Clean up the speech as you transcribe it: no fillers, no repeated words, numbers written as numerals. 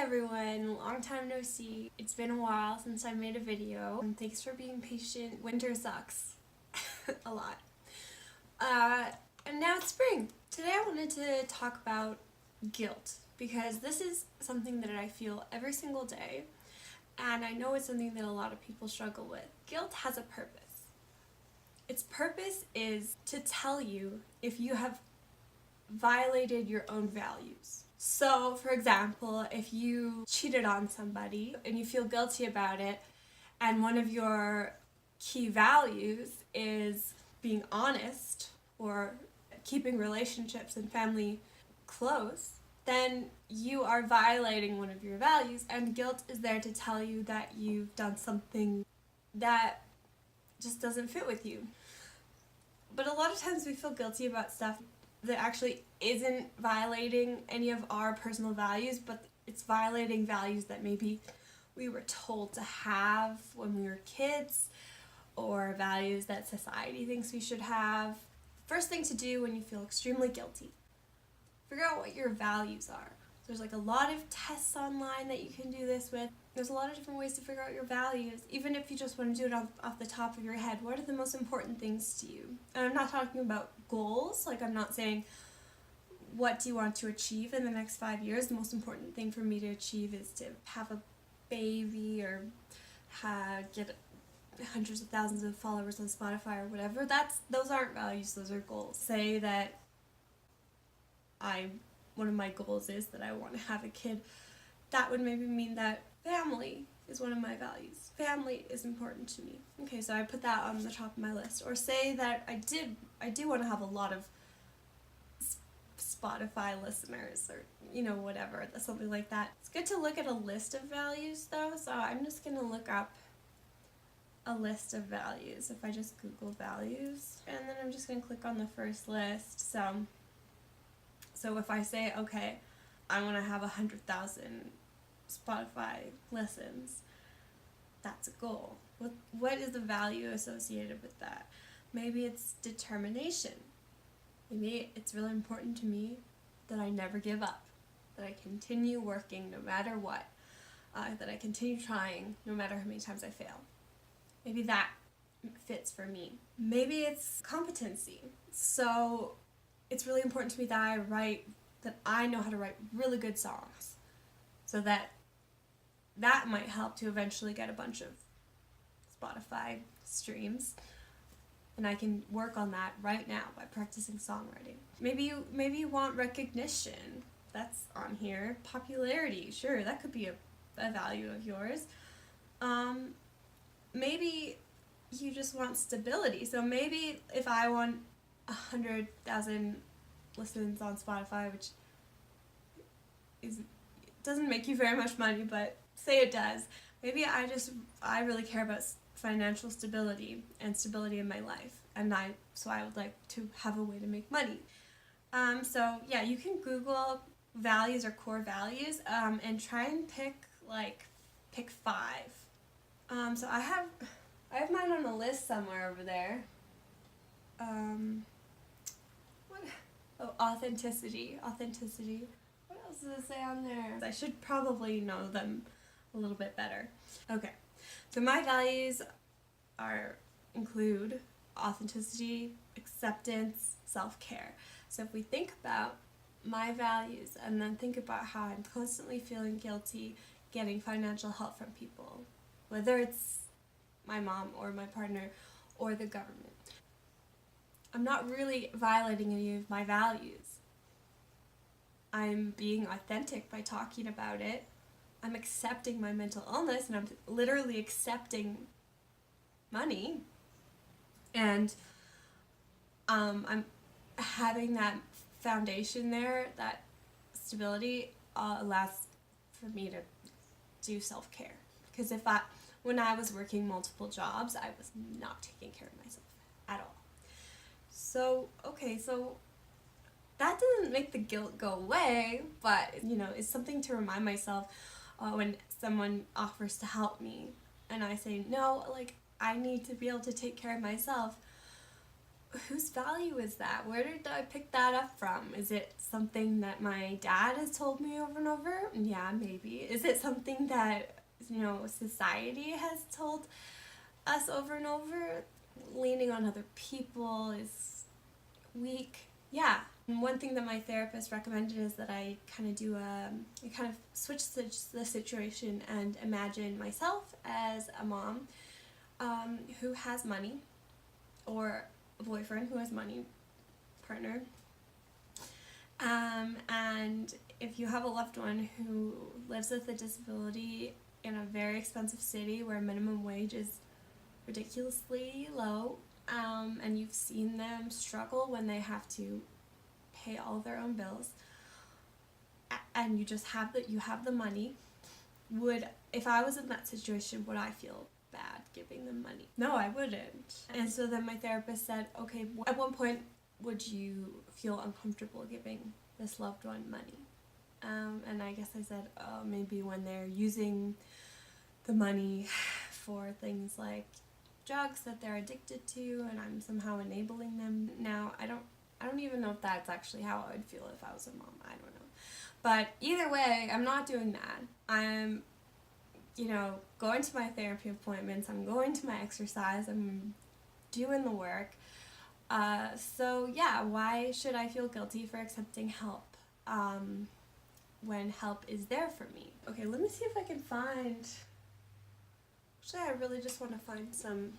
everyone, long time no see. It's been a while since I made a video, and thanks for being patient. Winter sucks a lot. And now it's spring. Today I wanted to talk about guilt, because this is something that I feel every single day, and I know it's something that a lot of people struggle with. Guilt has a purpose. Its purpose is to tell you if you have violated your own values. So, for example, if you cheated on somebody and you feel guilty about it, and one of your key values is being honest or keeping relationships and family close, then you are violating one of your values, and guilt is there to tell you that you've done something that just doesn't fit with you. But a lot of times we feel guilty about stuff that actually isn't violating any of our personal values, but it's violating values that maybe we were told to have when we were kids, or values that society thinks we should have. First thing to do when you feel extremely guilty, figure out what your values are. There's like a lot of tests online that you can do this with. There's a lot of different ways to figure out your values, even if you just want to do it off the top of your head. What are the most important things to you? And I'm not talking about goals, like I'm not saying what do you want to achieve in the next 5 years. The most important thing for me to achieve is to have a baby or get hundreds of thousands of followers on Spotify or whatever. Those aren't values, those are goals. Say that one of my goals is that I want to have a kid. That would maybe mean that family is one of my values. Family is important to me. Okay, so I put that on the top of my list. Or say that I do want to have a lot of Spotify listeners, or whatever, something like that. It's good to look at a list of values though, so I'm just going to look up a list of values. If I just Google values, and then I'm just going to click on the first list. So if I say, okay, I want to have 100,000 Spotify listens, that's a goal. What is the value associated with that? Maybe it's determination. Maybe it's really important to me that I never give up, that I continue working no matter what, that I continue trying no matter how many times I fail. Maybe that fits for me. Maybe it's competency. So it's really important to me that I know how to write really good songs, so that might help to eventually get a bunch of Spotify streams, and I can work on that right now by practicing songwriting. Maybe you want recognition. That's on here. Popularity, sure, that could be a value of yours. Maybe you just want stability. So maybe if I want 100,000 listens on Spotify, which doesn't make you very much money, but say it does. Maybe I really care about financial stability and stability in my life, and so I would like to have a way to make money. So yeah, you can Google values or core values, and try and pick 5. So I have mine on a list somewhere over there. Authenticity. What else does it say on there? I should probably know them a little bit better. Okay, so my values include authenticity, acceptance, self-care. So if we think about my values and then think about how I'm constantly feeling guilty getting financial help from people, whether it's my mom or my partner or the government, I'm not really violating any of my values. I'm being authentic by talking about it. I'm accepting my mental illness, and I'm literally accepting money. And I'm having that foundation there, that stability allows for me to do self-care. Because when I was working multiple jobs, I was not taking care of myself at all. So that doesn't make the guilt go away, but it's something to remind myself when someone offers to help me and I say no, I need to be able to take care of myself. whose value is that? Where did I pick that up from? Is it something that my dad has told me over and over? Yeah, maybe. Is it something that, society has told us over and over? Leaning on other people is weak. Yeah. And one thing that my therapist recommended is that I kind of switch the situation and imagine myself as a mom who has money, or a boyfriend who has money, partner. And if you have a loved one who lives with a disability in a very expensive city where minimum wage is ridiculously low, and you've seen them struggle when they have to pay all their own bills, and you have the money, if I was in that situation, would I feel bad giving them money? No, I wouldn't. And so then my therapist said, okay, at what point would you feel uncomfortable giving this loved one money? And I guess I said, maybe when they're using the money for things like drugs that they're addicted to, and I'm somehow enabling them. Now, I don't even know if that's actually how I would feel if I was a mom. I don't know. But either way, I'm not doing that. I'm, going to my therapy appointments. I'm going to my exercise. I'm doing the work. So yeah, why should I feel guilty for accepting help when help is there for me? Okay, let me see if I can find... Actually, I really just want to find something